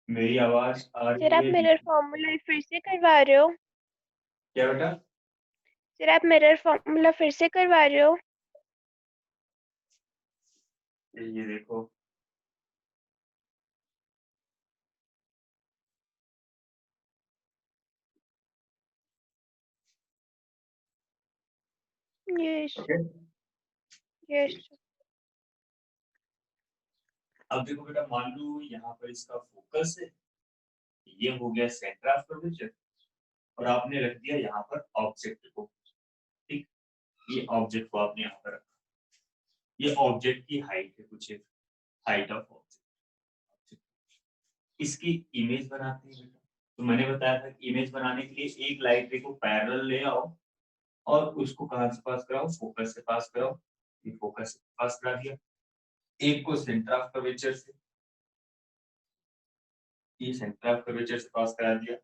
मेरी आवाज आ सर रही आप है? मिरर फॉर्मूला फिर से करवा रहे हो? क्या बेटा? सर आप मिरर फॉर्मूला फिर से करवा रहे हो? ये देखो, यस ओके। यस। अब देखो बेटा, मान लो यहाँ पर इसका फोकस है, ये हो गया सेंटर ऑफ कर्वेचर, और आपने रख दिया यहाँ पर ऑब्जेक्ट को। ठीक, ये ऑब्जेक्ट को आपने यहाँ पर रखा। ये ऑब्जेक्ट की हाइट है, कुछ हाइट ऑफ ऑब्जेक्ट। इसकी इमेज बनाते हैं बेटा। तो मैंने बताया था कि इमेज बनाने के लिए एक लाइट रे को पैरेलल ले आओ और उसको कहां से पास कराओ? फोकस से पास कराओ। ये फोकस से पास करा दिया। एक को सेंटर ऑफ कर्वेचर से, ये सेंटर ऑफ कर्वेचर से पास करा दिया।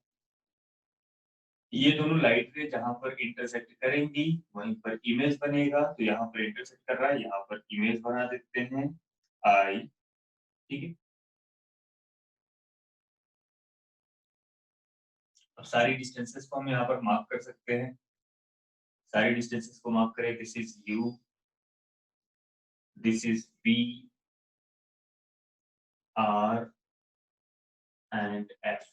ये दोनों लाइट रे जहां पर इंटरसेक्ट करेंगी वहीं पर इमेज बनेगा। तो यहाँ पर इंटरसेक्ट कर रहा है, यहाँ पर इमेज बना देते हैं आई। ठीक है, अब सारी डिस्टेंसेस को हम यहाँ पर मार्क कर सकते हैं। सारी डिस्टेंसेस को मार्क करें। This is u, this is v, r and f.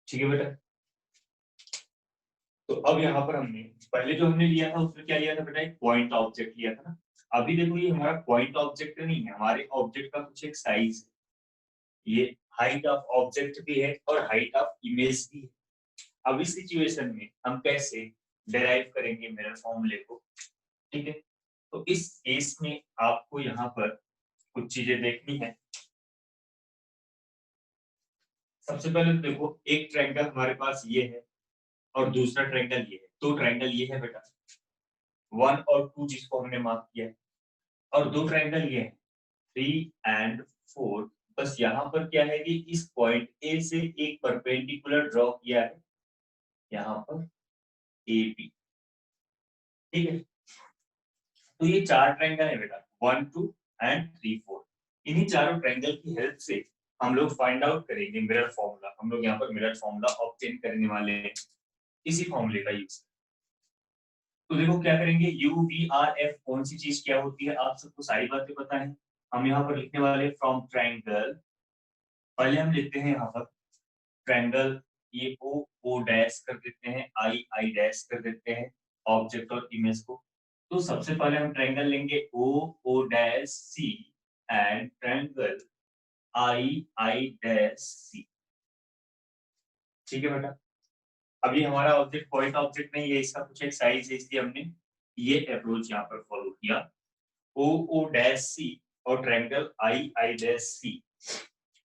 ठीक है बेटा। तो अब यहाँ पर हमने पहले जो हमने लिया था उसमें क्या लिया था बेटा? एक पॉइंट ऑब्जेक्ट लिया था ना। अभी देखो, ये हमारा पॉइंट ऑब्जेक्ट नहीं है, हमारे ऑब्जेक्ट का कुछ एक साइज है। ये हाइट ऑफ ऑब्जेक्ट भी है और हाइट ऑफ इमेज भी है। अब इस सिचुएशन में हम कैसे डेराइव करेंगे मिरर फॉर्मूले को? ठीक है, तो इस केस में आपको यहाँ पर कुछ चीजें देखनी है। सबसे पहले तो देखो, एक ट्रायंगल हमारे पास ये है और दूसरा ट्रायंगल ये है। दो ट्रायंगल ये है बेटा, 1 और 2, जिसको हमने मार्क किया है, और दो ट्रायंगल ये है 3 और 4। बस यहाँ पर क्या है कि इस पॉइंट ए से एक परपेंडिकुलर ड्रॉ किया है, यहाँ पर ए बी। ठीक है, तो ये चार ट्रायंगल है बेटा, 1 2 एंड 3 4। इन्हीं चारों ट्रायंगल की हेल्प से हम लोग फाइंड आउट करेंगे मिरर फॉर्मूला। हम लोग यहाँ पर मिरर फॉर्मूला ऑब्टेन करने वाले हैं इसी फॉर्मूले का यूज। तो देखो क्या करेंगे, यू वी आर एफ कौन सी चीज क्या होती है, आप सबको सारी बातें पता है। हम यहाँ पर लिखने वाले फ्रॉम ट्रायंगल, पहले हम लिखते हैं यहाँ पर ट्रायंगल, ये ओ ओ डैश कर देते हैं, आई आई डैश कर देते हैं ऑब्जेक्ट और इमेज को। तो सबसे पहले हम ट्रायंगल लेंगे O O dash C and triangle I I dash C. ठीक है बेटा। अभी हमारा ऑब्जेक्ट पॉइंट ऑब्जेक्ट नहीं है, इसका कुछ एक साइज है, इसलिए हमने ये अप्रोच यहाँ पर फॉलो किया। ओ ओ डैश सी और ट्रायंगल आई आई डैश सी।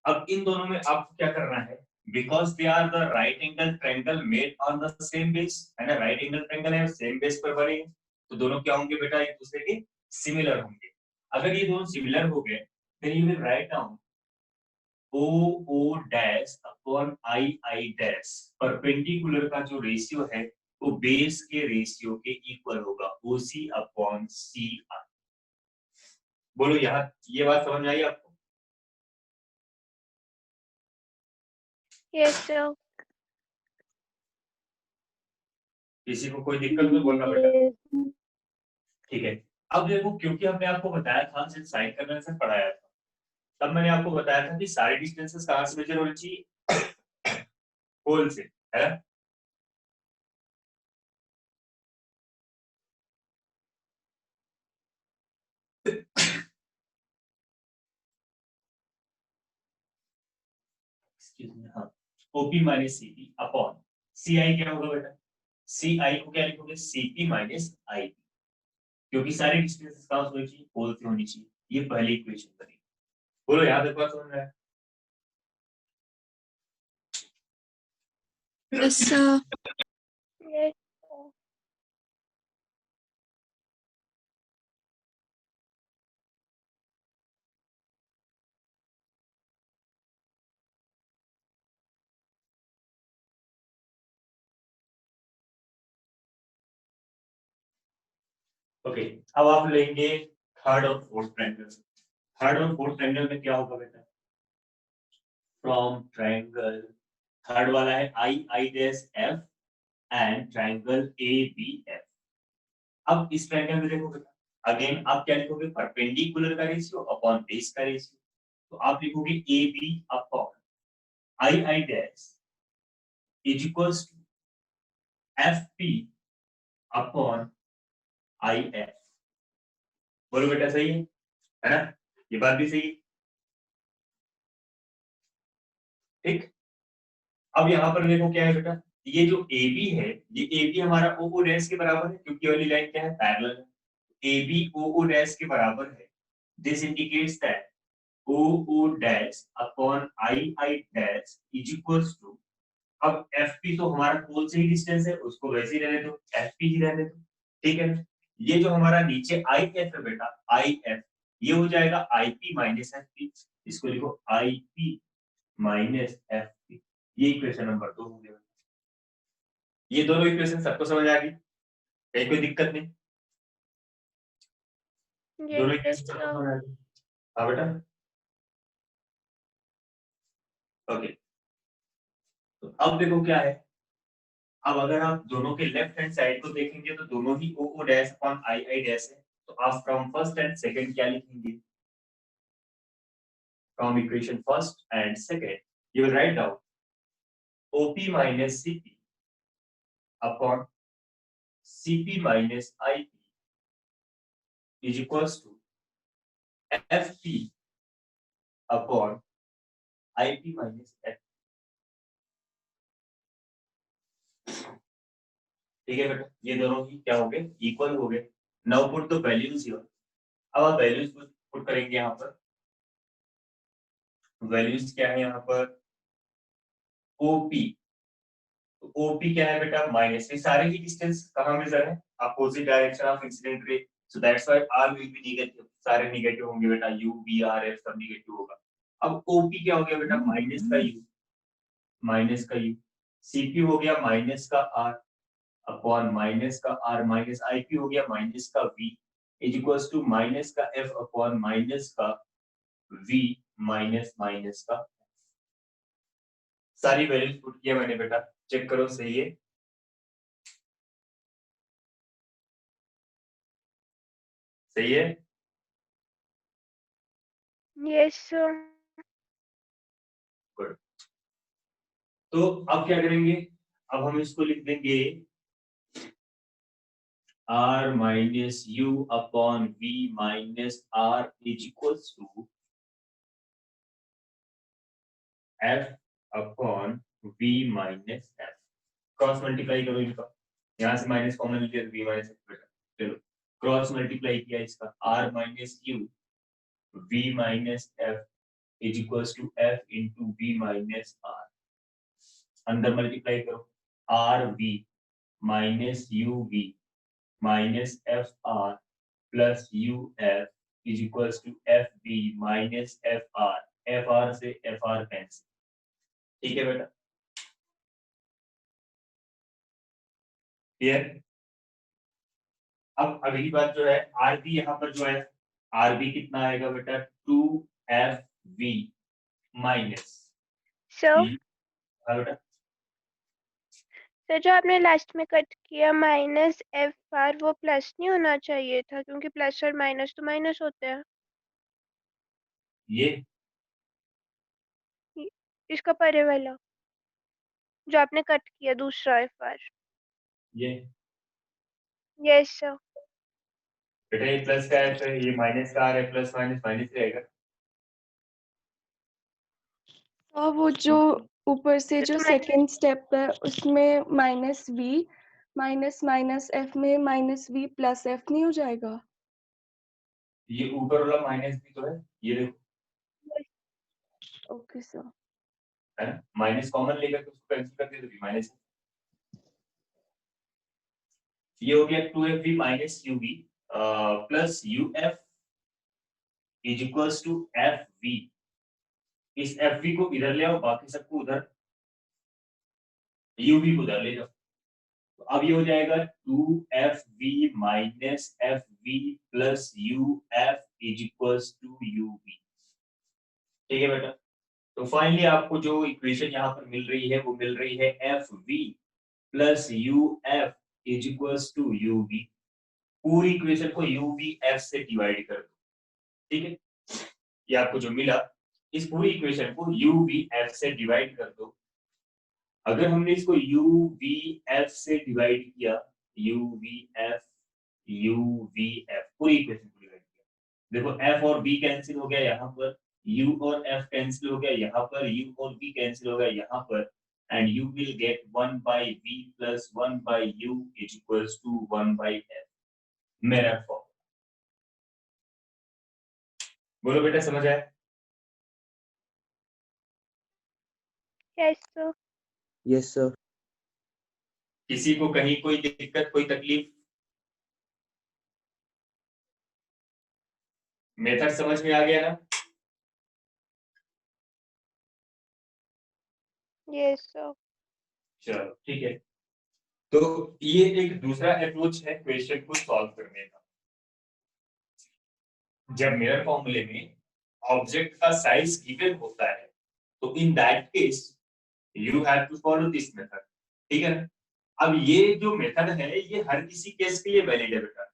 अब इन दोनों में आपको क्या करना है? Because they are the right angle triangle made on the same base, है ना, राइट एंगल ट्रायंगल है, सेम बेस पर बने, तो दोनों क्या होंगे बेटा? एक दूसरे के सिमिलर होंगे। अगर ये दोनों सिमिलर हो गए, then you will write down O O dash upon I I dash. Perpendicular का जो रेशियो है वो बेस के रेशियो के इक्वल होगा, ओ सी अपॉन सी आर। बोलो यहाँ, ये बात समझ में आई आपको? Yes sir. किसी को कोई दिक्कत हो तो बोलना बेटा। ठीक है। अब देखो, क्योंकि हमने आपको बताया था, जब साइन कन्वेंशन पढ़ाया था तब मैंने आपको बताया था कि सारी डिस्टेंसेस कहां से मेजर होनी चाहिए? होल से, है ना? हाँ, ओपी माइनस सीपी अपॉन सी आई क्या होगा बेटा? सी आई को क्या लिखोगे? सीपी माइनस आई, क्योंकि सारी डिस्टेंसेस कहां से होनी चाहिए? होल से होनी चाहिए। ये पहली इक्वेशन बनी। बोलो यहाँ तक बात समझ रहा है? Yes sir. यस। ओके, अब आप लेंगे थर्ड और फोर्थ ट्रायंगल। थर्ड और फोर्थ ट्रायंगल में क्या होगा बेटा? फ्रॉम ट्रायंगल, थर्ड वाला है I I dash F and triangle A B F. अब इस ट्रायंगल में देखो बेटा, अगेन आप क्या लिखोगे? परपेंडिकुलर का रेशियो अपॉन बेस का रेशियो। तो आप लिखोगे A B upon I I dash is equals to F P upon I F. बोलो बेटा, सही है ना? ये बात भी सही है, ठीक। अब यहाँ पर देखो क्या है बेटा, ये जो ए बी है, ये ए बी हमारा ओ ओ डैश के बराबर है, क्योंकि ये वाली लाइन क्या है? पैरेलल है। A B O O dash के बराबर है। This indicates that O O dash upon I I dash is equals to, अब एफ पी तो हमारा पोल से ही डिस्टेंस है, उसको वैसे ही रहने दो, एफ पी ही रहने दो, ठीक है। ये जो हमारा नीचे आई एफ है बेटा, आई एफ, ये हो जाएगा I P minus F P. इसको लिखो I P minus F P. ये इक्वेशन नंबर 2 हो गया। ये दोनों इक्वेशन सबको समझ आ गई? कहीं कोई दिक्कत नहीं? दोनों यस इक्वेशन सबको सर। समझ आ गई? हाँ बेटा, ओके। तो अब देखो क्या है, अब अगर आप दोनों के लेफ्ट हैंड साइड को देखेंगे तो दोनों ही O O dash upon I I dash है। तो आप फ्रॉम फर्स्ट एंड सेकंड क्या लिखेंगे? From equation first and second you will write down OP minus CP upon CP minus IP is equals to FP upon IP minus F. ठीक है बेटा, ये दोनों ही क्या हो गए? इक्वल हो गए। Now put the values here. अब आप वैल्यूज पुट करेंगे यहाँ पर। वैल्यूज क्या है यहाँ पर? ओपी, तो ओपी क्या है बेटा? माइनस। ये सारे ही डिस्टेंस कहाँ मेजर है? Opposite direction of incident ray, so that's why r will be negative. सारे नेगेटिव होंगे बेटा, यू वी आर एफ सब नेगेटिव होगा। अब ओपी क्या हो गया बेटा? माइनस का यू, माइनस का यू। सीपी हो गया माइनस का आर अपॉन माइनस का आर, माइनस आईपी हो गया माइनस का v is equals to minus का एफ अपॉन माइनस का वी माइनस माइनस का। सारी वैल्यूज पुट किया मैंने बेटा, चेक करो सही है? सही है? Yes sir. गुड। तो अब क्या करेंगे? अब हम इसको लिख देंगे r minus u upon v minus r is equals to f upon v minus f। Cross multiply करो इनका, यहाँ से माइनस कॉमन लिया तो v माइनस f बेटा। चलो क्रॉस मल्टीप्लाई किया इसका, r minus u v minus f is equals to f into v minus r। अंदर मल्टीप्लाई करो, r v minus u v minus f r plus u f is equals to f b minus f r से f r cancel. ठीक है बेटा, clear? अब अगली बात जो है आर बी, यहाँ पर जो है आर बी कितना आएगा बेटा? 2 एफ वी माइनस सर, बेटा। सर जो आपने लास्ट में कट किया माइनस एफ आर, वो प्लस नहीं होना चाहिए था, क्योंकि प्लस और माइनस तो माइनस होते हैं। ये इसका परे वाला जो आपने कट किया, दूसरा एफ आर। ये यस सर। बेटा ये प्लस का है तो ये माइनस का आ रहा है, प्लस माइनस माइनस रहेगा। और वो जो ऊपर से जो तो मैं सेकंड स्टेप है उसमें minus v minus minus f में माइनस वी प्लस एफ नहीं हो जाएगा? ये ऊपर वाला माइनस भी तो है, ये देखो, ओके सर। है ना? माइनस कॉमन लेकर के उसको कैंसिल कर दिया तो भी माइनस। ये हो गया 2fv minus u v plus u f is equals to fv। इस fv को इधर ले आओ, बाकी सबको उधर, यूवी को उधर ले जाओ। तो अब ये हो जाएगा 2FV minus FV plus UF is equals to UV। ठीक है बेटा, तो फाइनली आपको जो इक्वेशन यहाँ पर मिल रही है वो मिल रही है FV plus UF is equals to UV। पूरी इक्वेशन को UVF से डिवाइड कर दो। ठीक है, ये आपको जो मिला इस पूरी इक्वेशन को UVF से डिवाइड कर दो। अगर हमने इसको UVF से डिवाइड किया, UVF पूरी इक्वेशन को डिवाइड किया, देखो F और B कैंसिल हो गया यहाँ पर, U और F कैंसिल हो गया यहाँ पर, U और B कैंसिल हो गया यहाँ पर, and you will get 1 by V plus 1 by U is equals to 1 by F। मेरा फॉर्म बोलो बेटा, समझ आया? Yes sir. Yes sir. किसी को कहीं कोई दिक्कत, कोई तकलीफ? मेथड समझ में आ गया ना? Yes sir. चलो ठीक है, तो ये एक दूसरा अप्रोच है क्वेश्चन को सॉल्व करने का। जब मिरर फॉर्मूले में ऑब्जेक्ट का साइज गिवन होता है तो in that case you have to follow this method. ठीक है ना? अब ये जो मेथड है ये हर किसी केस के लिए वैलिड है बेटा,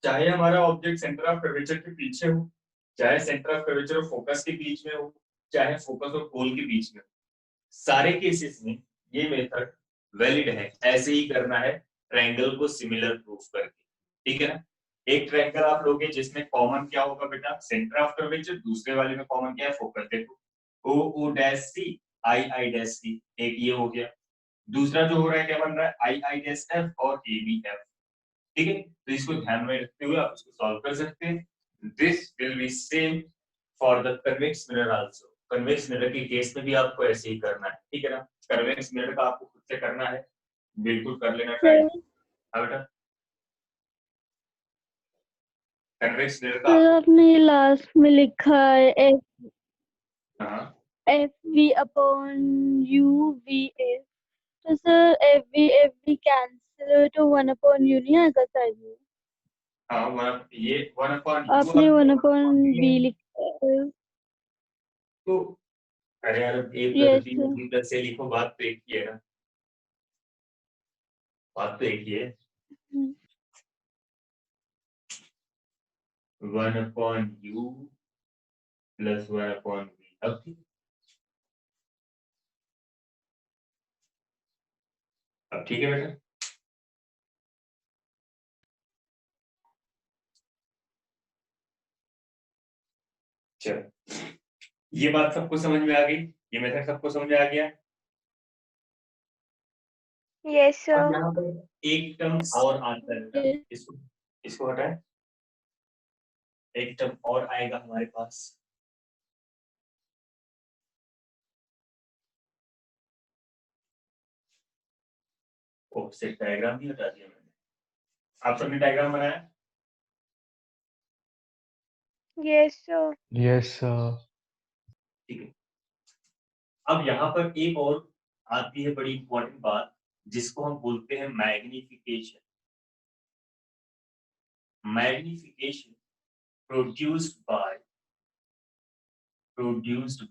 चाहे हमारा ऑब्जेक्ट सेंटर ऑफ कर्वेचर के पीछे हो, चाहे सेंटर ऑफ कर्वेचर और फोकस के बीच में हो, चाहे फोकस और पोल के बीच में हो, सारे केसेस में ये मेथड वैलिड है। ऐसे ही करना है ट्रायंगल को सिमिलर प्रूफ करके। ठीक है ना? एक ट्रायंगल आप लोगे जिसमें कॉमन क्या होगा बेटा, सेंटर ऑफ कर्वेचर, दूसरे वाले में कॉमन क्या है, फोकस। देखो O dash C I dash C, एक ये हो गया। दूसरा जो हो रहा है क्या बन रहा है, I डैश एफ और ABF। ठीक है, तो इसको ध्यान में रखते हुए आप इसको सॉल्व कर सकते हैं। This will be same for the convex mirror also. Convex mirror के केस में भी आपको ऐसे ही करना है। ठीक है ना? कन्वेक्स मिरर का आपको खुद से करना है, बिल्कुल कर लेना ट्राई। हाँ बेटा, कन्वेक्स मिरर का आपने लास्ट में लिखा है F V upon U V F, तो सर एफ वी कैंसिल तो 1 अपॉन यू नहीं आएगा साइड में? हाँ, ये 1 अपॉन आपने 1 अपॉन बी लिखा है। तो अरे यार, एक Yes, B sir. B plus से लिखो, बात तो एक ही है ना, बात तो एक ही है। 1 upon U plus 1 upon B. अब ठीक, अब ठीक है बेटा। चलो, ये बात सबको समझ में आ गई, ये मेथड सबको समझ में आ गया। यस अब सर। यहाँ पर एक टर्म और आता है बेटा, इसको इसको हटाएं, एक टर्म और आएगा हमारे पास। ऑफसेट डायग्राम भी हटा दिया मैंने। आप सबने डायग्राम बनाया? Yes sir. Yes sir. ठीक है, अब यहाँ पर एक और आती है बड़ी इंपॉर्टेंट बात, जिसको हम बोलते हैं magnification. Magnification produced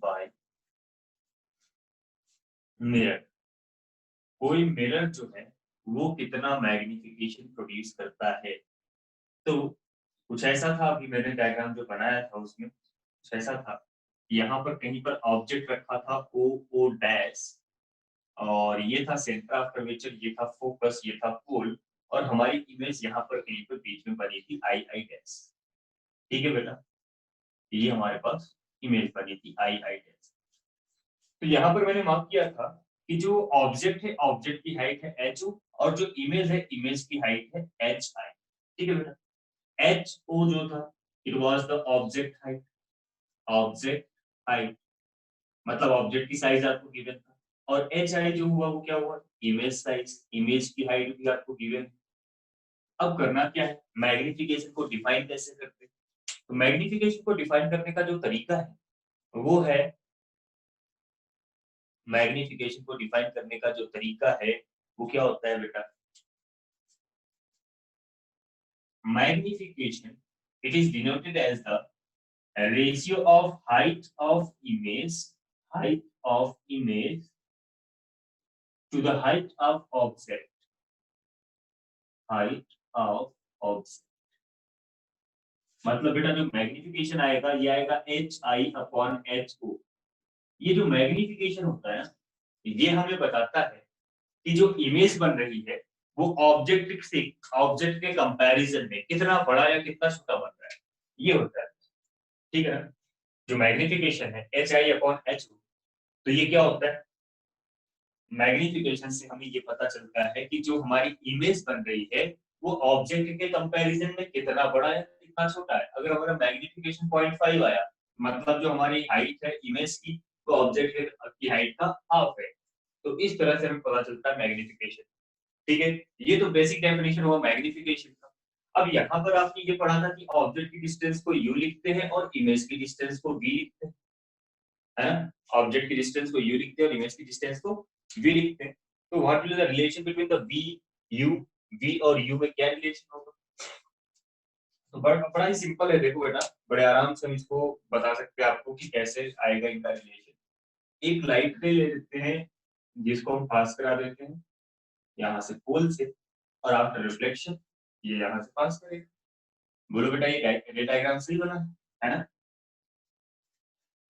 by mirror. कोई मिरर जो है वो कितना मैग्निफिकेशन प्रोड्यूस करता है। तो कुछ ऐसा था, अभी मैंने डायग्राम जो बनाया था उसमें कुछ ऐसा था, यहाँ पर कहीं पर ऑब्जेक्ट रखा था O डैश, और ये था सेंटर ऑफ कर्वेचर, ये था फोकस, ये था पोल, और हमारी इमेज यहाँ पर कहीं पर बीच में बनी थी I डैश। ठीक है बेटा, ये हमारे पास इमेज बनी थी I डैश। तो यहाँ पर मैंने मार्क किया था कि जो ऑब्जेक्ट है, ऑब्जेक्ट की हाइट है HO, और जो इमेज है, इमेज की हाइट है HI। ठीक है बेटा, HO जो था it was the object height, object height मतलब ऑब्जेक्ट की साइज आपको गिवन था, और HI जो हुआ वो क्या हुआ, इमेज साइज, इमेज की हाइट भी आपको गिवन। अब करना क्या है, मैग्निफिकेशन को डिफाइन कैसे करते हैं? तो मैग्निफिकेशन को डिफाइन करने का जो तरीका है वो है, मैग्निफिकेशन को डिफाइन करने का जो तरीका है वो क्या होता है बेटा, magnification. It is denoted as the ratio of height of image to the height of object. मतलब बेटा जो मैग्निफिकेशन आएगा ये आएगा HI/HO। ये जो मैग्निफिकेशन होता है ना, ये हमें बताता है कि जो इमेज बन रही है वो ऑब्जेक्ट के कंपैरिजन में कितना बड़ा या कितना छोटा बन रहा है, ये होता है। ठीक है ना, जो मैग्निफिकेशन है HI/HO, तो ये क्या होता है, मैग्निफिकेशन से हमें ये पता चलता है कि जो हमारी इमेज बन रही है वो ऑब्जेक्ट के कंपैरिजन में कितना बड़ा है कितना छोटा है। अगर हमारा मैग्निफिकेशन 0.5 आया, मतलब जो हमारी हाइट है इमेज की तो ऑब्जेक्ट की हाइट का हाफ है। तो इस तरह से हमें पता चलता है मैग्निफिकेशन। ठीक है, ये तो बेसिक डेफिनेशन हुआ मैग्निफिकेशन का। अब यहाँ पर आपने ये पढ़ा था कि ऑब्जेक्ट की डिस्टेंस को u लिखते हैं और इमेज की डिस्टेंस को v लिखते हैं, है ना। ऑब्जेक्ट की डिस्टेंस को u लिखते हैं और इमेज की डिस्टेंस को v लिखते हैं। तो what will the relation between the v और u में क्या रिलेशन होगा। तो बड़ा ही सिंपल है, देखो बेटा बड़े आराम से हम इसको बता सकते हैं आपको कि कैसे आएगा इनका रिलेशन। एक लाइट रे ले लेते हैं जिसको हम पास करा देते हैं यहाँ से पोल से, और आफ्टर रिफ्लेक्शन ये यहाँ से पास करेगा। बोलो बेटा ये डायग्राम सही बना है ना,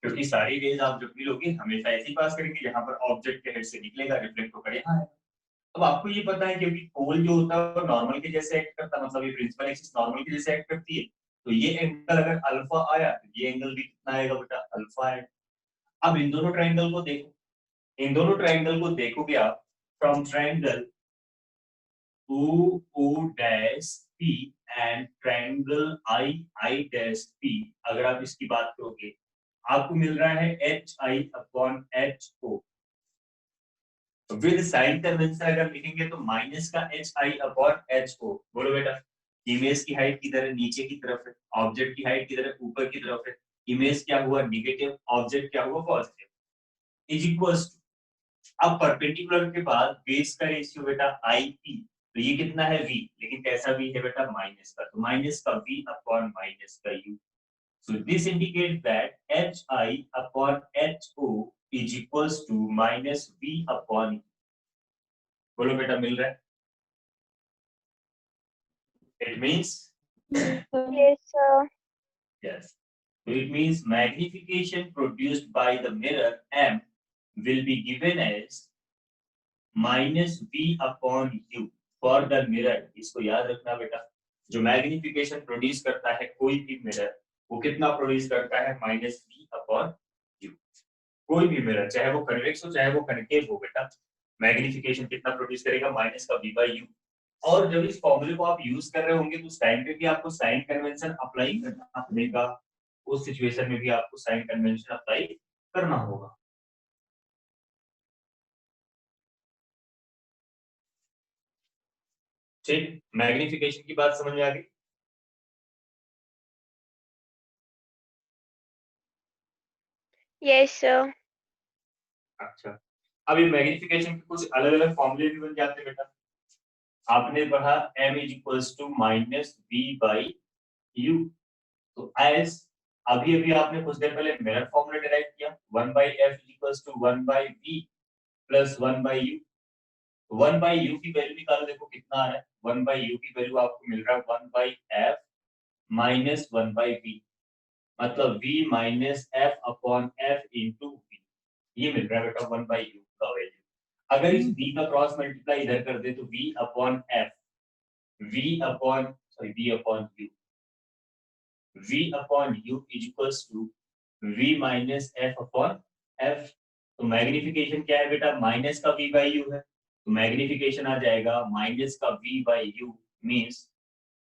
क्योंकि सारी रेज आप जब भी लोगे हमेशा ऐसे ही पास करेंगे, यहाँ पर ऑब्जेक्ट के हेड से निकलेगा, रिफ्लेक्ट होकर यहाँ आएगा। अब आपको ये पता है क्योंकि पोल जो होता है वो नॉर्मल के जैसे एक्ट करता है, मतलब ये प्रिंसिपल एक्सिस नॉर्मल के जैसे एक्ट करती है, तो ये एंगल अगर अल्फा आया तो ये एंगल भी कितना आएगा बेटा, अल्फा आएगा। अब इन दोनों ट्रायंगल को देखो, इन दोनों ट्रायंगल को देखोगे आप from triangle O dash P and triangle I dash P, अगर आप इसकी बात करोगे आपको मिल रहा है HI/HO। विद साइन कन्वेंशन अगर लिखेंगे तो माइनस का HI/HO। बोलो बेटा, इमेज की हाइट किधर है, नीचे की तरफ है, ऑब्जेक्ट की हाइट किधर है, ऊपर की तरफ है। इमेज क्या हुआ नेगेटिव, ऑब्जेक्ट क्या हुआ पॉजिटिव, इज इक्वल्स टू, अब परपेंडिकुलर के बाद बेस का रेशियो बेटा IP, तो ये कितना है v, लेकिन कैसा v है बेटा, माइनस का, तो माइनस का v अपॉन माइनस का u। So this indicate that HI/HO is equals to minus v upon u। बोलो बेटा मिल रहा है, it means Yes, sir. yes, so it means magnification produced by the mirror M will be given as minus v upon u for the mirror। इसको याद रखना बेटा, जो मैग्निफिकेशन प्रोड्यूस करता है कोई भी मिरर वो कितना प्रोड्यूस करता है, माइनस v अपॉन u। कोई भी मिरर चाहे वो कन्वेक्स हो चाहे वो कनकेव हो बेटा, मैग्निफिकेशन कितना प्रोड्यूस करेगा, माइनस का v बाई u। और जब इस फॉर्मूले को आप यूज कर रहे होंगे तो उस टाइम पे भी आपको साइन कन्वेंशन अप्लाई करना पड़ेगा, उस सिचुएशन में भी आपको साइन कन्वेंशन अप्लाई करना होगा। ठीक, मैग्निफिकेशन की बात समझ में आ गई। Yes, sir. अच्छा, अब ये मैग्निफिकेशन के कुछ अलग अलग फॉर्मूले भी बन जाते हैं बेटा। आपने पढ़ा m is equals to minus v by u, तो एज अभी अभी आपने कुछ देर पहले मिरर फॉर्मूला डिराइव किया, 1 by f is equals to 1 by v plus 1 by u। 1 by u की वैल्यू निकालो, देखो कितना आ रहा है, 1 बाई u की वैल्यू आपको मिल रहा है 1 by f minus 1 by v, मतलब v minus f upon f into v, ये मिल रहा है बेटा 1 बाई u का वैल्यू। अगर इस v का क्रॉस मल्टीप्लाई इधर कर दे तो v upon f, v upon u, v upon u is equals to v minus f upon f। तो मैग्निफिकेशन क्या है बेटा, माइनस का v बाई u है, तो मैग्निफिकेशन आ जाएगा माइनस का v by u means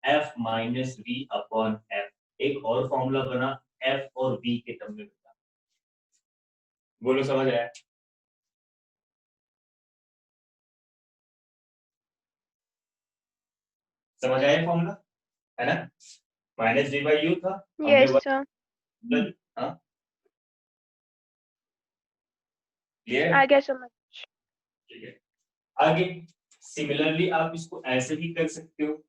f minus v upon f। एक और फॉर्मूला बना f और v के टर्म में बेटा, बोलो समझ आया। समझ आया फॉर्मूला, है ना, माइनस v बाई u था, Yes, sir. हाँ clear, I guess so much. ठीक है। आगे सिमिलरली आप इसको ऐसे भी कर सकते हो,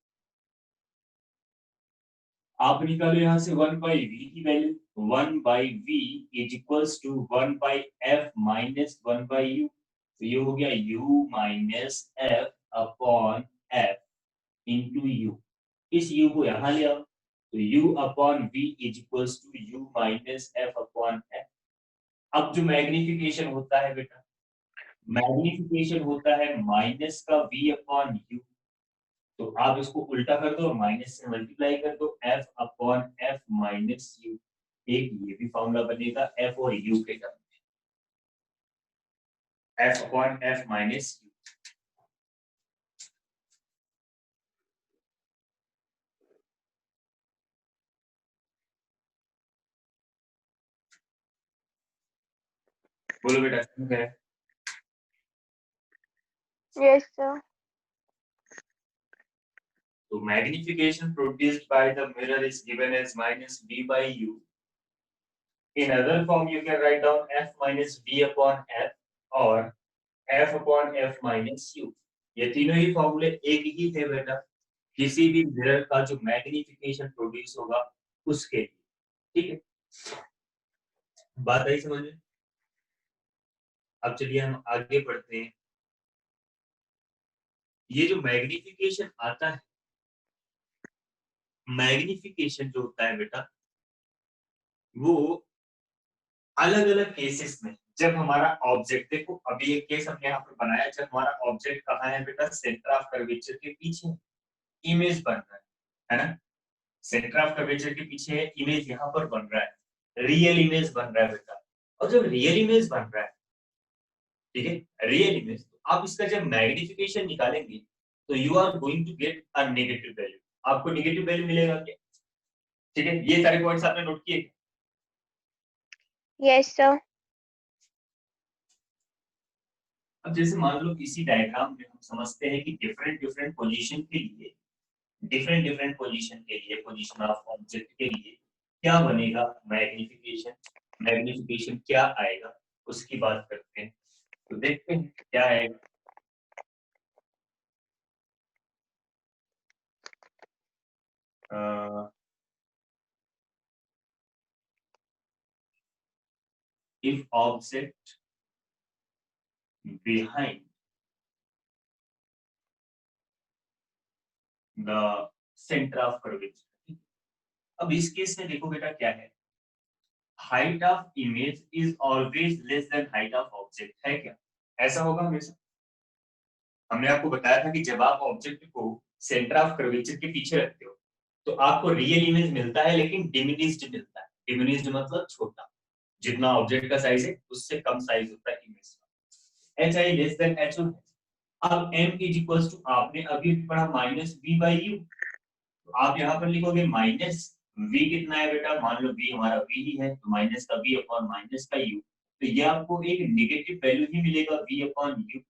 आप निकालो यहाँ से 1/v की वैल्यू, 1/v is equals to 1/f minus 1/u, तो ये हो गया u minus f upon f into u। इस u को यहाँ ले आओ, तो u upon v is equals to u minus f upon f। अब जो मैग्निफिकेशन होता है बेटा, मैग्निफिकेशन होता है माइनस का v अपॉन u, तो आप इसको उल्टा कर दो और माइनस से मल्टीप्लाई कर दो, f upon f minus u। एक ये भी फॉर्मूला बनेगा f और u के टर्म में, f upon f minus u। बोलो बेटा समझ गए? Yes, sir. तो magnification produced by the mirror is given as minus v by u. In other form, you can write down f minus v upon f or f upon f minus u. ये तीनों ही फॉर्मूले एक ही थे बेटा, किसी भी mirror का जो मैग्निफिकेशन प्रोड्यूस होगा उसके लिए, ठीक है? बात आई समझ में? अब चलिए हम आगे बढ़ते हैं। ये जो मैग्निफिकेशन आता है, मैग्निफिकेशन जो होता है बेटा, वो अलग अलग केसेस में, जब हमारा ऑब्जेक्ट, देखो अभी एक केस हमने यहाँ पर बनाया, जब हमारा ऑब्जेक्ट कहाँ है बेटा, सेंटर ऑफ कर्वेचर के पीछे इमेज बन रहा है ना? सेंटर ऑफ कर्वेचर के पीछे इमेज यहाँ पर बन रहा है, रियल इमेज बन रहा है बेटा। और जब रियल इमेज बन रहा है, ठीक है, रियल इमेज, तो आप इसका जब मैग्निफिकेशन निकालेंगे तो you are going to get a negative value, आपको नेगेटिव वैल्यू मिलेगा क्या? ठीक है, ये सारे पॉइंट्स आपने नोट किए? Yes, sir. अब जैसे मान लो इसी डायग्राम में हम समझते हैं कि डिफरेंट डिफरेंट पोजीशन के लिए, डिफरेंट डिफरेंट पोजीशन के लिए, पोजीशन ऑफ ऑब्जेक्ट के लिए क्या बनेगा मैग्निफिकेशन, मैग्निफिकेशन क्या आएगा उसकी बात करते हैं। तो देखते हैं क्या आएगा। if object behind the center of curvature, अब इस केस में देखो बेटा क्या है, height of image is always less than height of object, है क्या? ऐसा होगा हमेशा? हमने आपको बताया था कि जब आप ऑब्जेक्ट को सेंटर ऑफ कर्वेचर के पीछे रखते हो तो आपको रियल इमेज मिलता है, लेकिन डिमिनिश्ड मिलता है। डिमिनिश्ड मतलब छोटा, जितना ऑब्जेक्ट का साइज है उससे कम साइज होता है इमेज का। H I less than H O. अब m इज इक्वल्स टू, आपने अभी पढ़ा माइनस v बाई यू, तो आप यहाँ पर लिखोगे माइनस v कितना है बेटा, मान लो v हमारा v ही है, तो माइनस का v अपॉन माइनस का u, तो ये आपको एक नेगेटिव वैल्यू ही मिलेगा, v upon u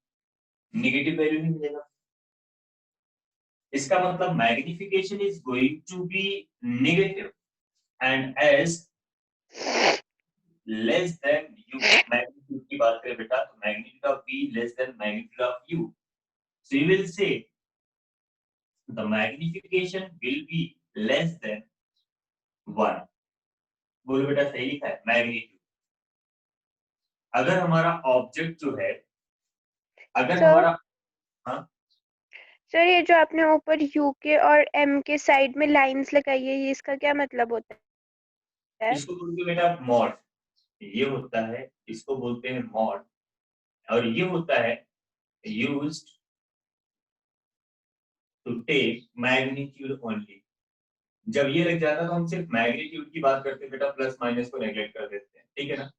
negative value ही मिलेगा। इसका मतलब magnification is going to be negative and as less than u। Magnitude की बात करें बेटा, तो magnitude of v less than magnitude of u, so you will say the magnification will be less than 1। बोलो बेटा सही लिखा है मैग्नीट्यूड। अगर हमारा ऑब्जेक्ट जो है, अगर Sir? हमारा, हाँ सर ये जो आपने ऊपर U के और M के साइड में लाइंस लगाई है, ये इसका क्या मतलब होता है? इसको बोलते हैं बेटा मॉड, ये होता है, इसको बोलते हैं मॉड, और ये होता है used to take magnitude only. जब ये लग जाता है तो हम सिर्फ मैग्नीट्यूड की बात करते हैं बेटा, प्लस माइनस को नेग्लेक्ट कर देते हैं, ठीक है ना?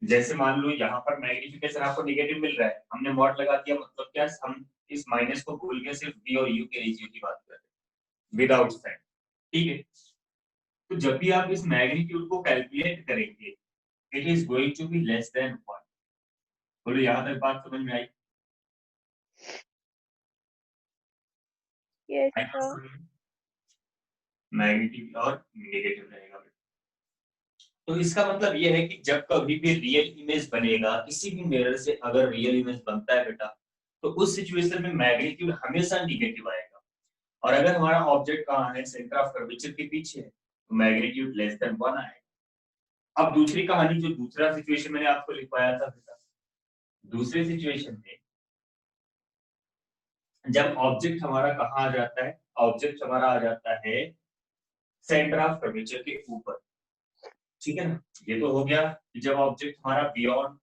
जैसे मान लो यहाँ पर मैग्निफिकेशन आपको नेगेटिव मिल रहा है, हमने मॉड लगा दिया, मतलब क्या, हम इस माइनस को भूल के सिर्फ v और u के रेशियो की बात कर रहे हैं विदाउट साइन, ठीक है? तो जब भी आप इस मैग्नीट्यूड को कैलकुलेट करेंगे, it is going to be less than 1। बोलो यहाँ तक बात समझ में आई? Yes, sir. मैग्नीट्यूड और नेगेटिव रहेगा। तो इसका मतलब ये है कि जब कभी भी रियल इमेज बनेगा, किसी भी मिरर से अगर रियल इमेज बनता है बेटा, तो उस सिचुएशन में मैग्नीट्यूड हमेशा निगेटिव आएगा। और अगर हमारा ऑब्जेक्ट कहाँ है, सेंटर ऑफ कर्वेचर के पीछे है, तो मैग्नीट्यूड लेस देन 1 आएगा। अब दूसरी कहानी, जो दूसरा सिचुएशन मैंने आपको लिखवाया था बेटा, दूसरे सिचुएशन में जब ऑब्जेक्ट हमारा कहाँ आ जाता है, ऑब्जेक्ट हमारा आ जाता है सेंटर ऑफ कर्वेचर के ऊपर, ठीक है ना। ये तो हो गया कि जब ऑब्जेक्ट हमारा beyond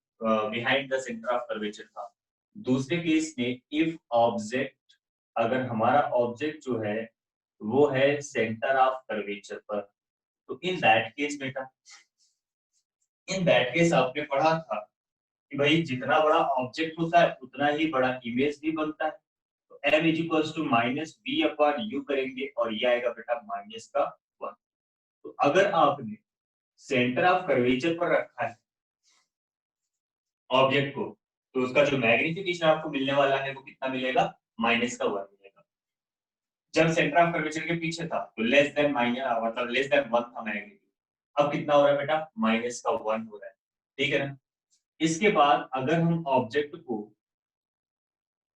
behind the centre of curvature था। दूसरे केस में इफ ऑब्जेक्ट, अगर हमारा ऑब्जेक्ट जो है वो है सेंटर ऑफ कर्वेचर पर, तो इन दैट केस बेटा, इन दैट केस आपने पढ़ा था कि भाई जितना बड़ा ऑब्जेक्ट होता है उतना ही बड़ा इमेज भी बनता है। तो m is equals to minus B upon U करेंगे और ये आएगा बेटा माइनस का 1। तो अगर आपने सेंटर ऑफ कर्वेचर पर रखा है ऑब्जेक्ट को, तो उसका जो मैग्निफिकेशन आपको मिलने वाला है वो कितना मिलेगा, माइनस का 1 मिलेगा। जब सेंटर ऑफ कर्वेचर के पीछे था तो लेस देन माइनस, मतलब लेस देन 1 था मैग्नीट्यूड, अब कितना हो रहा है बेटा, माइनस का 1 हो रहा है, ठीक है ना। इसके बाद अगर हम ऑब्जेक्ट को,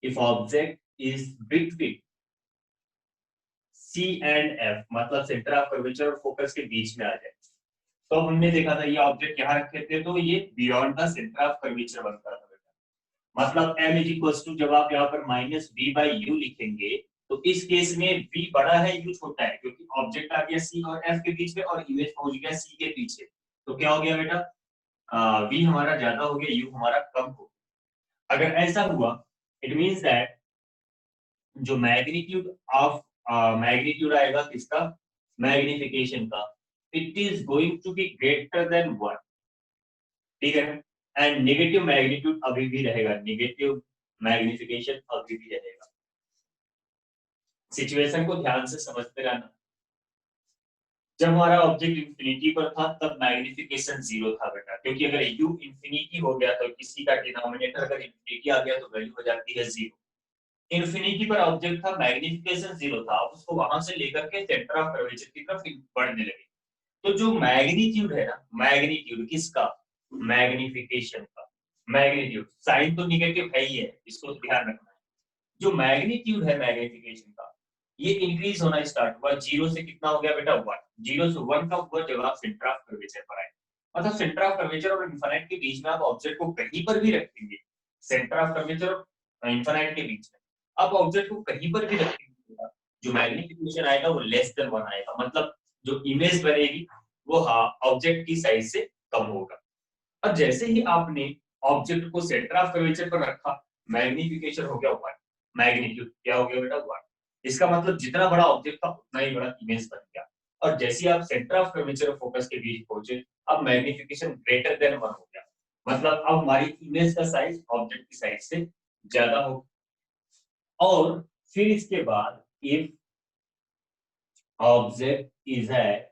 if object is between C and F, मतलब सेंटर ऑफ कर्वेचर और फोकस के बीच में आ जाए, तो हमने देखा था ये ऑब्जेक्ट यहाँ रखे थे तो ये beyond the centre of curvature बनता था बेटा। मतलब m इज इक्वल टू, जब आप यहाँ पर माइनस बी बाई यू लिखेंगे तो इस केस में v बड़ा है u छोटा है, क्योंकि ऑब्जेक्ट आ गया C और F के बीच में और इमेज पहुंच गया C के पीछे। तो क्या हो गया बेटा, v हमारा ज्यादा हो गया, u हमारा कम हो गया। अगर ऐसा हुआ इट मींस दैट जो मैग्नीट्यूड ऑफ मैग्नीट्यूड आएगा किसका, मैग्निफिकेशन का, it is going to be greater than 1, ठीक है। एंड नेगेटिव मैग्नीट्यूड अभी भी रहेगा, नेगेटिव मैग्निफिकेशन अभी भी रहेगा। सिचुएशन को ध्यान से समझते रहना। जब हमारा ऑब्जेक्ट इंफिनिटी पर था तब मैग्निफिकेशन 0 था बेटा, क्योंकि अगर u इंफिनिटी हो गया तो किसी का डिनोमिनेटर अगर इंफिनिटी आ गया तो वैल्यू हो जाती है 0। इंफिनिटी पर ऑब्जेक्ट था, मैग्निफिकेशन 0 था, अब उसको वहां से लेकर के सेंटर ऑफ कर्वेचर की तरफ बढ़ने लगे। तो जो मैग्नीट्यूड है ना, मैग्नीट्यूड किसका, मैग्निफिकेशन का, मैग्नीट्यूड साइन तो निगेटिव है ही है, इसको ध्यान रखना है। जो मैग्नीट्यूड है मैग्निफिकेशन का, ये इंक्रीज होना स्टार्ट हुआ, 0 से कितना हो गया बेटा 1, 0 से 1 का हुआ जब आप सेंटर ऑफ कर्वेचर पर आए। मतलब सेंटर ऑफ कर्वेचर और इनफाइनाइट के बीच में आप ऑब्जेक्ट को कहीं पर भी रखेंगे, सेंटर ऑफ कर्वेचर और इनफाइनाइट के बीच में आप ऑब्जेक्ट को कहीं पर भी रखेंगे, जो मैग्निफिकेशन आएगा वो लेस देन 1 आएगा, मतलब जो इमेज बनेगी वो ऑब्जेक्ट की साइज से कम होगा। और जैसे ही आपने ऑब्जेक्ट को सेंटर ऑफ कर्वेचर पर रखा, मैग्निफिकेशन हो गया 1, मैग्नीट्यूड क्या हो गया बेटा 1। इसका मतलब जितना बड़ा ऑब्जेक्ट था उतना ही बड़ा इमेज बन गया। और जैसे ही आप सेंटर ऑफ कर्वेचर और फोकस के बीच पहुंचे, अब मैग्निफिकेशन ग्रेटर देन 1 हो गया, मतलब अब हमारी इमेज का साइज ऑब्जेक्ट की साइज से ज्यादा हो। और फिर इसके बाद if object is at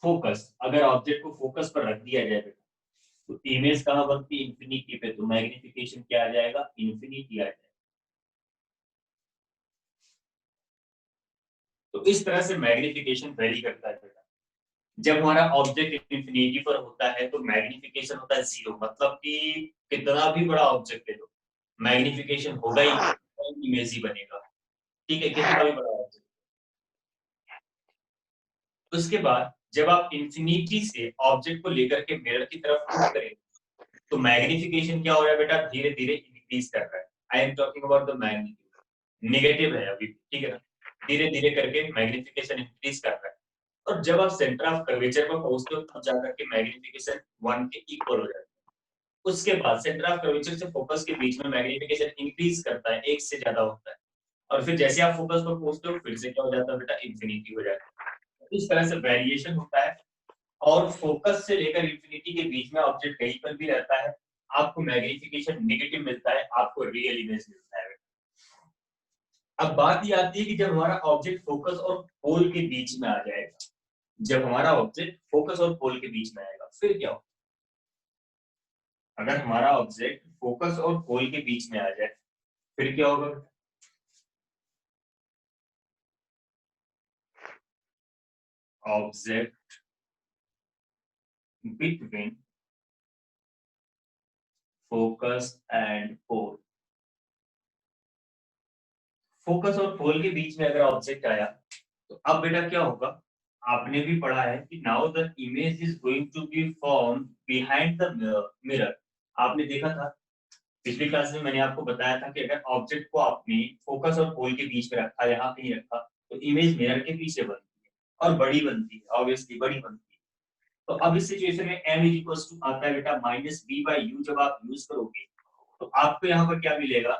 focus, अगर ऑब्जेक्ट को फोकस पर रख दिया जाए बेटा तो इमेज कहां बनती है, इंफिनिटी पे, तो मैग्निफिकेशन क्या आ जाएगा, इंफिनिटी आ जाएगा। तो इस तरह से मैग्निफिकेशन वेरी करता है बेटा। जब हमारा ऑब्जेक्ट इंफिनिटी पर होता है तो मैग्निफिकेशन होता है 0, मतलब कि कितना भी बड़ा ऑब्जेक्ट ले लो मैग्निफिकेशन होगा ही, इमेज ही बनेगा, ठीक है, कितना भी बड़ा ऑब्जेक्ट। उसके बाद जब आप इंफिनिटी से ऑब्जेक्ट को लेकर के मिरर की तरफ मूव करेंगे तो मैग्निफिकेशन क्या हो रहा है बेटा, धीरे धीरे इंक्रीज कर रहा है। I am talking about the magnitude, negative है अभी, ठीक है ना, धीरे धीरे करके मैग्निफिकेशन इंक्रीज कर रहा है। और जब आप सेंटर ऑफ कर्वेचर पर पहुंचते हो तब जाकर के मैग्निफिकेशन 1 के इक्वल हो जाता है। उसके बाद सेंटर ऑफ कर्वेचर से फोकस के बीच में मैग्निफिकेशन इंक्रीज करता है, 1 से ज्यादा होता है। और फिर जैसे आप फोकस पर पहुंचते हो फिर से क्या हो जाता है बेटा, इंफिनिटी हो जाता है। इस तरह से वेरिएशन होता है। और फोकस से लेकर इंफिनिटी के बीच में ऑब्जेक्ट कहीं पर भी रहता है, आपको मैग्निफिकेशन नेगेटिव मिलता है, आपको रियल इमेज मिलता है। अब बात ये आती है कि जब हमारा ऑब्जेक्ट फोकस और पोल के बीच में आ जाएगा, जब हमारा ऑब्जेक्ट फोकस और पोल के बीच में आएगा फिर क्या होगा। अगर हमारा ऑब्जेक्ट फोकस और पोल के बीच में आ जाए फिर क्या होगा, object between focus and pole. Focus और पोल के बीच में अगर ऑब्जेक्ट आया तो अब बेटा क्या होगा, आपने भी पढ़ा है कि now the image is going to be form behind the mirror. आपने देखा था पिछली क्लास में, मैंने आपको बताया था कि अगर ऑब्जेक्ट को आपने फोकस और पोल के बीच में रखा, यहाँ कहीं रखा, तो इमेज मिरर के पीछे बनती है और बड़ी बनती है, ऑब्वियसली बड़ी बनती है। तो अब इस सिचुएशन में m इज इक्वल टू आता है बेटा -b/u। जब आप यूज करोगे तो आपको यहाँ पर क्या मिलेगा,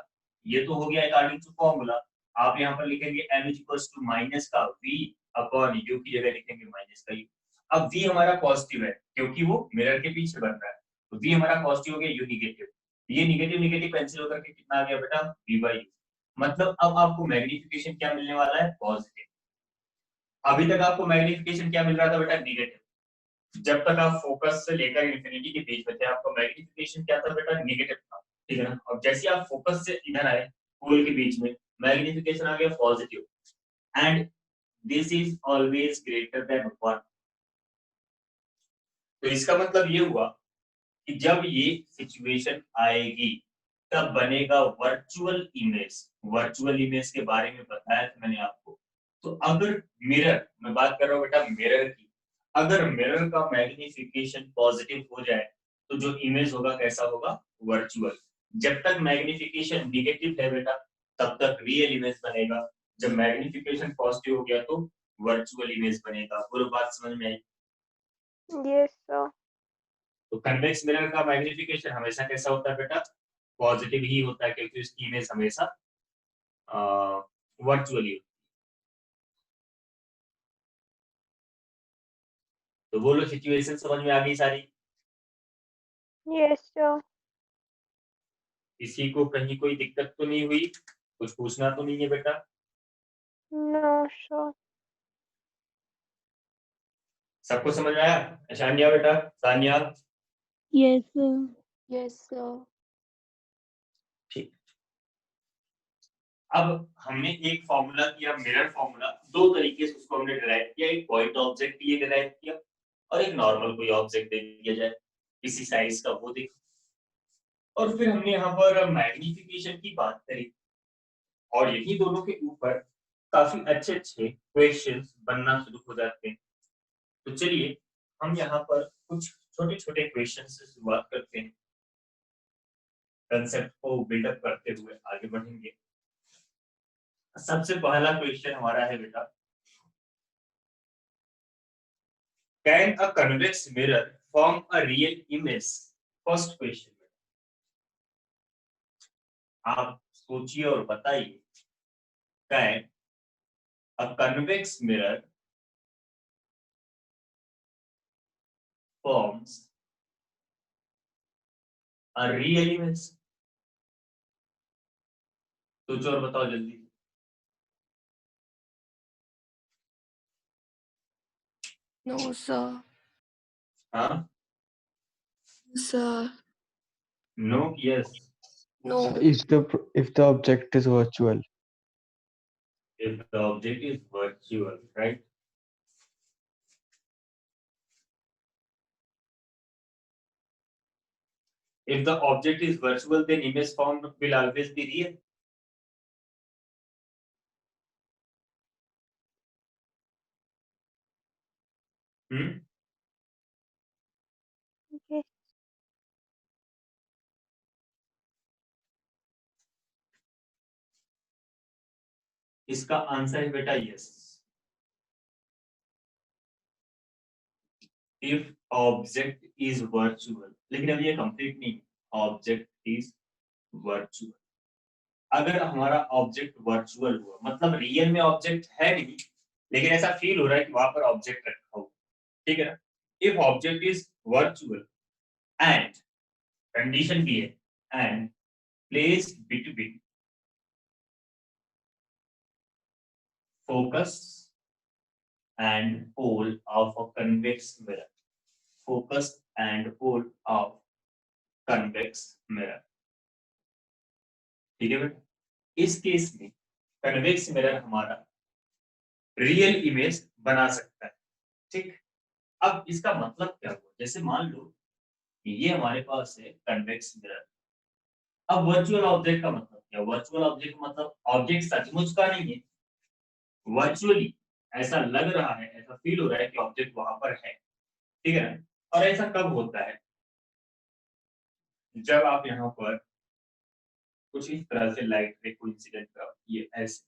ये तो हो गया अकॉर्डिंग टू फॉर्मूला। आप यहाँ पर लिखेंगे m is equal to minus का v अपॉन u की जगह लिखेंगे माइनस का u। अब v हमारा पॉजिटिव है क्योंकि वो मिरर के पीछे बन रहा है, तो v हमारा पॉजिटिव हो गया, u निगेटिव। ये निगेटिव निगेटिव कैंसिल होकर के कितना आ गया बेटा v/u। मतलब अब आपको मैग्नीफिकेशन क्या मिलने वाला है, पॉजिटिव। अभी तक आपको मैग्नीफिकेशन क्या मिल रहा था बेटा, निगेटिव। जब तक आप फोकस से लेकर इन्फिनिटी के बीच में थे, आपका मैग्नीफिकेशन क्या था बेटा, निगेटिव था, ठीक है ना। अब जैसे आप फोकस से इधर आए पोल के बीच में, मैग्नीफिकेशन आ गया positive, and this is always greater than 1। तो इसका मतलब ये हुआ कि जब ये सिचुएशन आएगी तब बनेगा वर्चुअल इमेज। वर्चुअल इमेज के बारे में बताया था मैंने आपको। तो अगर मिरर, मैं बात कर रहा हूँ बेटा मिरर की, अगर मिरर का मैग्नीफिकेशन पॉजिटिव हो जाए तो जो इमेज होगा कैसा होगा, वर्चुअल। जब तक मैग्नीफिकेशन निगेटिव है बेटा तब तक रियल इमेज बनेगा, जब मैग्नीफिकेशन पॉजिटिव हो गया तो वर्चुअल इमेज बनेगा। पूरी बात समझ में आई? Yes sir. तो कन्वेक्स मिरर का मैग्नीफिकेशन हमेशा कैसा होता है बेटा, पॉजिटिव ही होता है, क्योंकि उसकी इमेज हमेशा वर्चुअली। तो बोलो सिचुएशन समझ में आ गई सारी? Yes sir. किसी को कहीं कोई दिक्कत तो नहीं हुई, कुछ पूछना तो नहीं है बेटा? No sir. सबको समझ में आया? शानिया बेटा, Sania? Yes, sir. Yes sir. ठीक। अब हमने एक फॉर्मूला किया, मिरर फॉर्मूला। दो तरीके से उसको हमने डिराइव किया, एक पॉइंट ऑब्जेक्ट लिए डिराइव किया और एक नॉर्मल कोई ऑब्जेक्ट दे दिया जाए किसी साइज का, वो देखो। और फिर हमने यहाँ पर मैग्नीफिकेशन की बात करी और यही दोनों के ऊपर काफी अच्छे अच्छे क्वेश्चंस बनना शुरू हो जाते हैं। तो चलिए हम यहाँ पर कुछ छोटे छोटे क्वेश्चन से शुरुआत करते हैं, कंसेप्ट को बिल्डअप करते हुए आगे बढ़ेंगे। सबसे पहला क्वेश्चन हमारा है बेटा, can a convex mirror form a real image? First question, आप सोचिए और बताइए, can a convex mirror forms a real image? सोचो और बताओ जल्दी। No sir. हाँ, sir. No, yes? No. if the object is virtual. If the object is virtual, right? If the object is virtual, then image formed will always be real. Hmm, yes. इसका answer है बेटा yes. If object is virtual, लेकिन अब ये complete नहीं, object is virtual. अगर हमारा object virtual हुआ मतलब रियल में ऑब्जेक्ट है नहीं, लेकिन ऐसा फील हो रहा है कि वहां पर ऑब्जेक्ट रखा हुआ, ठीक है ना। If object is virtual and, condition भी है, and place between focus and pole of a convex mirror, focus and pole of convex mirror, ठीक है बेटा। इस केस में कन्वेक्स मिरर हमारा रियल इमेज बना सकता है, ठीक। अब इसका मतलब क्या हुआ, जैसे मान लो कि ये हमारे पास है कन्वेक्स मिरर, अब वर्चुअल ऑब्जेक्ट का मतलब क्या? वर्चुअल ऑब्जेक्ट मतलब ऑब्जेक्ट सचमुच का नहीं है, वर्चुअली ऐसा लग रहा है, ऐसा फील हो रहा है कि ऑब्जेक्ट वहां पर है, ठीक है ना? और ऐसा कब होता है? जब आप यहाँ पर कुछ इस तरह से लाइट रे को इंसिडेंट का ये ऐसे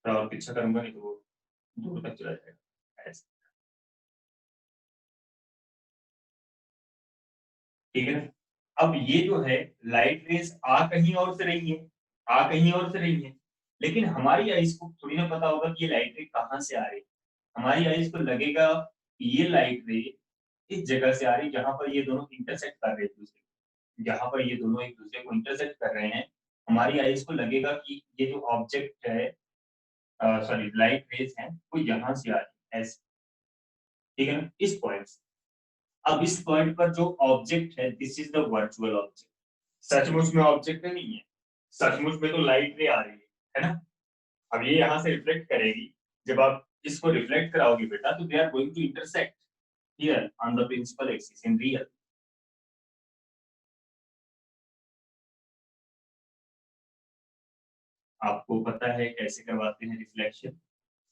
और पीछा करूंगा नहीं तो वो दूर तक चला जाएगा ऐसे, ठीक है ना? अब ये जो है लाइट रेस आ कहीं और से रही है, आ कहीं और से रही है, लेकिन हमारी आईज को थोड़ी ना पता होगा कि ये लाइट रे कहाँ से आ रही है। हमारी आईज को लगेगा कि ये लाइट रे इस जगह से आ रही है जहां पर ये दोनों इंटरसेक्ट कर रहे हैं एक दूसरे को, जहां पर ये दोनों एक दूसरे को इंटरसेक्ट कर रहे हैं, हमारी आईज को लगेगा कि ये जो ऑब्जेक्ट है, सॉरी लाइट रेस है, वो यहाँ से आ रही है ऐसे, ठीक है ना, इस पॉइंट से। अब इस पॉइंट पर जो ऑब्जेक्ट है, this is the virtual object. सचमुच में ऑब्जेक्ट नहीं है, सचमुच में तो लाइट रे आ रही है ना? अब ये यहाँ से रिफ्लेक्ट करेगी, जब आप इसको रिफ्लेक्ट कराओगे बेटा तो they are going to intersect here on the principal axis in real. आपको पता है कैसे करवाते हैं रिफ्लेक्शन?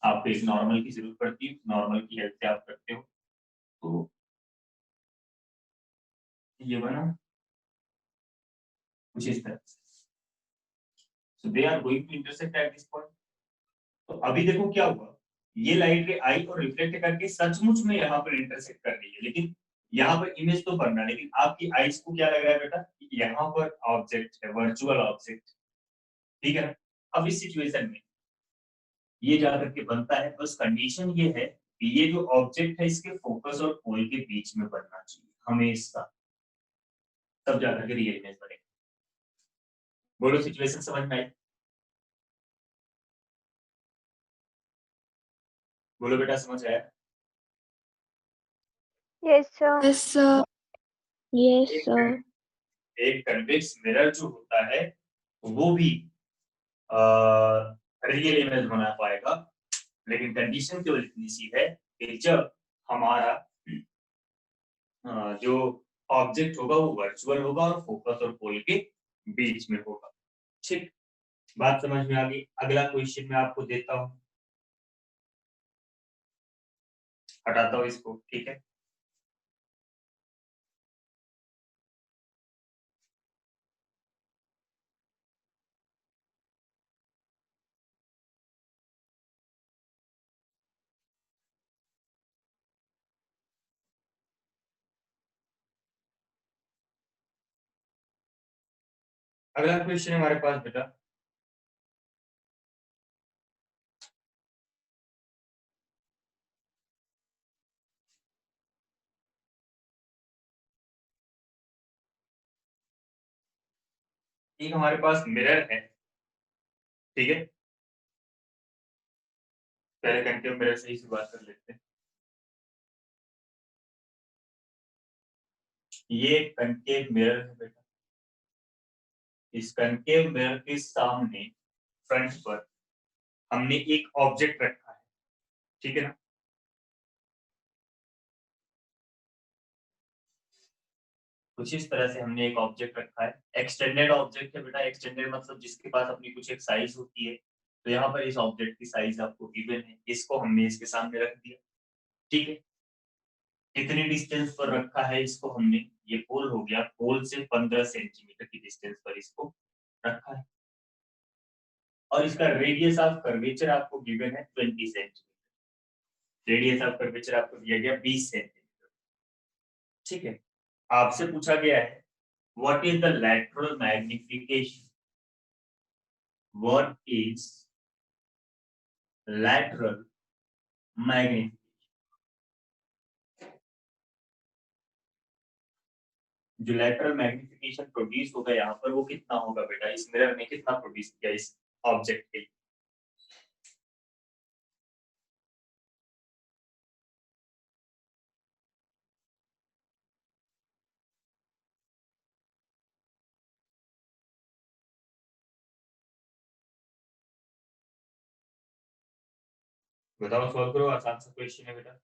आपको एक नॉर्मल की जरूरत पड़ती है, नॉर्मल की हेल्प से आप करते हो। तो ये बना कुछ इस तरह से, so they are going to intersect at this point. तो अभी देखो क्या हुआ, ये लाइट रे आई और रिफ्लेक्ट करके सचमुच में यहाँ पर इंटरसेक्ट कर रही है, लेकिन यहाँ पर इमेज तो बन रहा है, लेकिन आपकी आईज को क्या लग रहा है बेटा? यहाँ पर ऑब्जेक्ट है, वर्चुअल ऑब्जेक्ट, ठीक है ना? अब इस सिचुएशन में ये जाकर के बनता है, बस कंडीशन ये है कि ये जो ऑब्जेक्ट है इसके फोकस और पोल के बीच में बनना चाहिए हमेशा, तब जाकर के रियल इमेज बनेगा। बोलो सिचुएशन समझ में आई? बोलो बेटा समझ आया? Yes sir. Yes sir. Yes, एक sir. एक कन्वेक्स मिरर जो होता है वो भी रियल इमेज बना पाएगा, लेकिन कंडीशन केवल इतनी सी है कि जब हमारा जो ऑब्जेक्ट होगा वो वर्चुअल होगा और फोकस और पोल के बीच में होगा। ठीक, बात समझ में आ गई? अगला क्वेश्चन मैं आपको देता हूं, हटाता हूं इसको, ठीक है? अगला क्वेश्चन हमारे पास बेटा, एक हमारे पास मिरर है, ठीक है? पहले कनकेव मिरर से ही शुरुआत कर लेते हैं। ये कनकेव मिरर है बेटा, इस कनकेव मिरर के सामने फ्रंट पर हमने एक ऑब्जेक्ट रखा है, ठीक है ना? कुछ इस तरह से हमने एक ऑब्जेक्ट रखा है, एक्सटेंडेड ऑब्जेक्ट है बेटा। एक्सटेंडेड मतलब जिसके पास अपनी कुछ एक साइज होती है, तो यहाँ पर इस ऑब्जेक्ट की साइज आपको गिवन है, इसको हमने इसके सामने रख दिया, ठीक है? कितनी डिस्टेंस पर रखा है इसको हमने? ये पोल हो गया, पोल से 15 सेंटीमीटर की डिस्टेंस पर इसको रखा है, और इसका रेडियस ऑफ कर्वेचर आपको गिवन है 20 सेंटीमीटर। रेडियस ऑफ कर्वेचर आपको दिया गया 20 सेंटीमीटर, ठीक है? आपसे पूछा गया है what is the lateral magnification, what is lateral magnification। जो lateral magnification प्रोड्यूस होगा यहाँ पर वो कितना होगा बेटा? इस मिरर ने कितना प्रोड्यूस किया इस ऑब्जेक्ट के लिए? बताओ, सॉल्व करो, आसान सा क्वेश्चन है बेटा।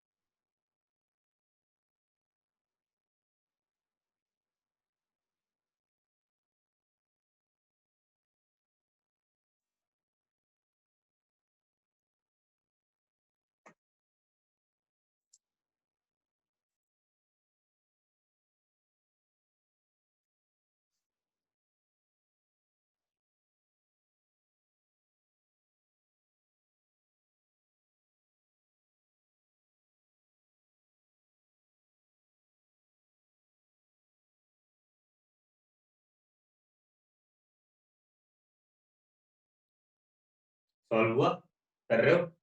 सॉल्व हुआ? कर रहे हो?